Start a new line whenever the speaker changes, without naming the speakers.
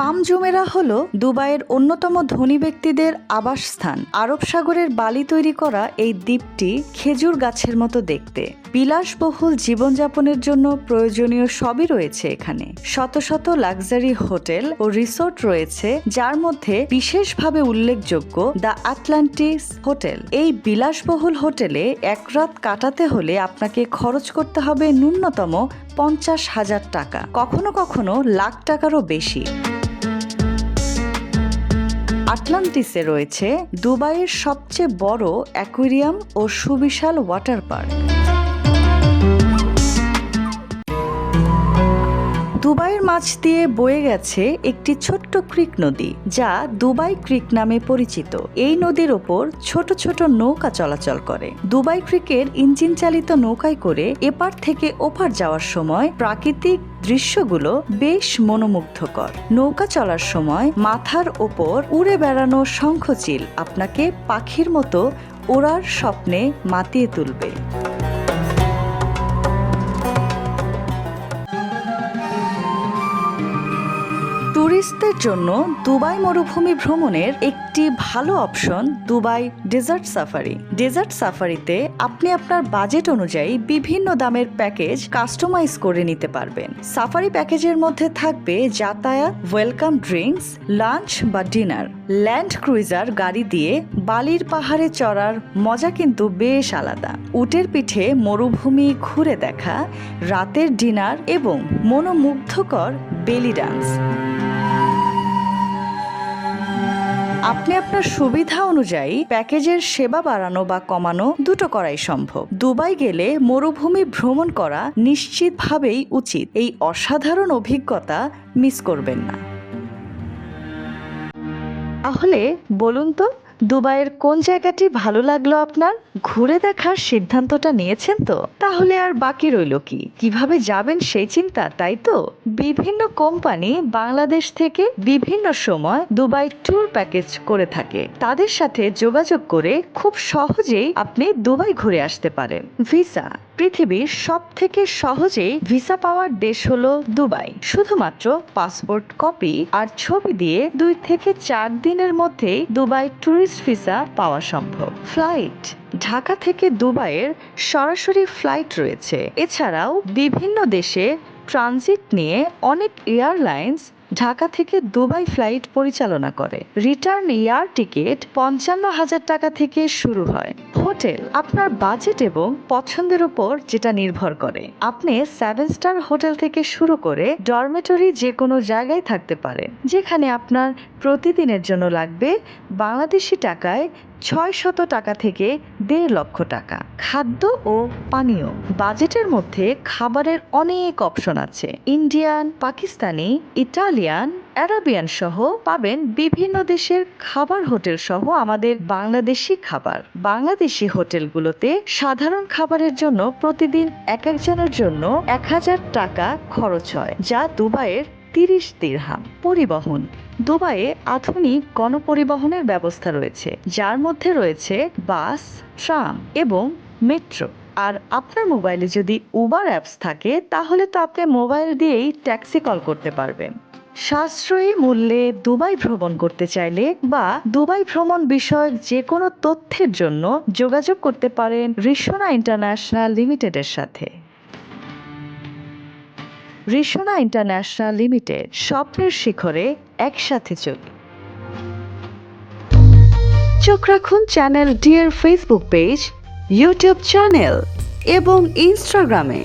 পাম Jumeirah হলো দুবাইয়ের অন্যতম ধনী ব্যক্তিদের আবাসস্থান। আরব সাগরের বালি তৈরি করা এই দ্বীপটি খেজুর গাছের মতো দেখতে। বিলাসবহুল জীবনযাপনের জন্য প্রয়োজনীয় সবই রয়েছে এখানে। শত শত লাক্সারি হোটেল ও রিসোর্ট রয়েছে, যার মধ্যে বিশেষভাবে উল্লেখযোগ্য দ্য আটলান্টিস হোটেল। এই বিলাসবহুল হোটেলে এক রাত কাটাতে হলে আপনাকে খরচ করতে হবে ন্যূনতম 50,000 টাকা, কখনো কখনো লাখ টাকারও বেশি। আটলান্টিসে রয়েছে দুবাইয়ের সবচেয়ে বড় অ্যাকুয়ারিয়াম ও সুবিশাল ওয়াটার পার্ক। দুবাইয়ের মাঝ দিয়ে বয়ে গেছে একটি ছোট্ট ক্রিক নদী, যা দুবাই ক্রিক নামে পরিচিত। এই নদীর ওপর ছোট ছোট নৌকা চলাচল করে। দুবাই ক্রিকের ইঞ্জিন চালিত নৌকায় করে এপার থেকে ওপার যাওয়ার সময় প্রাকৃতিক দৃশ্যগুলো বেশ মনোমুগ্ধকর। নৌকা চলার সময় মাথার ওপর উড়ে বেড়ানো শঙ্খচিল আপনাকে পাখির মতো ওড়ার স্বপ্নে মাতিয়ে তুলবে। টুরিস্টদের জন্য দুবাই মরুভূমি ভ্রমণের একটি ভালো option Dubai desert safari. Desert সাফারিতে আপনি আপনার বাজেট অনুযায়ী বিভিন্ন দামের প্যাকেজ কাস্টমাইজ করে নিতে পারবেন। সাফারি প্যাকেজের মধ্যে থাকবে যাতায়াত, ওয়েলকাম ড্রিঙ্কস, লাঞ্চ বা ডিনার। ল্যান্ড ক্রুইজার গাড়ি দিয়ে বালির পাহাড়ে চড়ার মজা কিন্তু বেশ আলাদা। উটের পিঠে মরুভূমি ঘুরে দেখা, রাতের ডিনার এবং মনোমুগ্ধকর বেলি ডান্স। আপনি আপনার সুবিধা অনুযায়ী প্যাকেজের সেবা বাড়ানো বা কমানো দুটো করাই সম্ভব। দুবাই গেলে মরুভূমি ভ্রমণ করা নিশ্চিতভাবেই উচিত। এই অসাধারণ অভিজ্ঞতা মিস করবেন না। তাহলে বলুন তো, দুবাইয়ের কোন জায়গাটি ভালো লাগলো আপনার? ঘুরে দেখার সিদ্ধান্তটা নিয়েছেন তো? তাহলে আর বাকি রইল কি? কিভাবে যাবেন সেই চিন্তা, তাই তো? বিভিন্ন কোম্পানি বাংলাদেশ থেকে বিভিন্ন সময় দুবাই ট্যুর প্যাকেজ করে থাকে। তাদের সাথে যোগাযোগ করে খুব সহজেই আপনি দুবাই ঘুরে আসতে পারেন। ভিসা। পৃথিবীর সব থেকে সহজেই ভিসা পাওয়ার দেশ হলো দুবাই। শুধুমাত্র পাসপোর্ট কপি আর ছবি দিয়ে 2 থেকে 4 দিনের মধ্যেই দুবাই ট্যুরিস্ট ভিসা পাওয়া সম্ভব। ফ্লাইট। ঢাকা থেকে দুবাইয়ের সরাসরি ফ্লাইট রয়েছে। এছাড়াও বিভিন্ন দেশে ট্রানজিট নিয়ে অনেক এয়ারলাইন্স ঢাকা থেকে দুবাই ফ্লাইট পরিচালনা করে। রিটার্ন এয়ার টিকিট 55,000 টাকা থেকে শুরু হয়। হোটেল আপনার বাজেট এবং পছন্দের উপর যেটা নির্ভর করে। আপনি 7 স্টার হোটেল থেকে শুরু করে ডরমেটরি যে কোনো জায়গায় থাকতে পারেন, যেখানে আপনার প্রতিদিনের জন্য লাগবে বাংলাদেশি টাকায় 600 টাকা থেকে 1.5 লক্ষ টাকা। খাদ্য ও পানীয়। বাজেটের মধ্যে খাবারের অনেক অপশন আছে। ইন্ডিয়ান, পাকিস্তানি, ইটালিয়ান, আরাবিয়ান সহ পাবেন বিভিন্ন দেশের খাবার হোটেল সহ আমাদের বাংলাদেশি খাবার। বাংলাদেশি হোটেলগুলোতে সাধারণ খাবারের জন্য প্রতিদিন এক একজনের জন্য 1000 টাকা খরচ হয়, যা দুবাইয়ের 30 দিরহাম। পরিবহন। দুবাইয়ে আধুনিক গণপরিবহনের ব্যবস্থা রয়েছে, যার মধ্যে রয়েছে বাস, ট্রাম এবং মেট্রো। আর আপনার মোবাইলে যদি উবার অ্যাপস থাকে, তাহলে তো আপনি মোবাইল দিয়েই ট্যাক্সি কল করতে পারবেন। সাশ্রয়ী মূল্যে দুবাই ভ্রমণ করতে চাইলে বা দুবাই ভ্রমণ বিষয়ক যে কোনো তথ্যের জন্য যোগাযোগ করতে পারেন রিসোনা ইন্টারন্যাশনাল লিমিটেডের সাথে। রিসোনা ইন্টারন্যাশনাল লিমিটেড, স্বপ্নের শিখরে একসাথে চলি। চোখ রাখুন channel dear Facebook page, YouTube channel এবং ইনস্টাগ্রামে।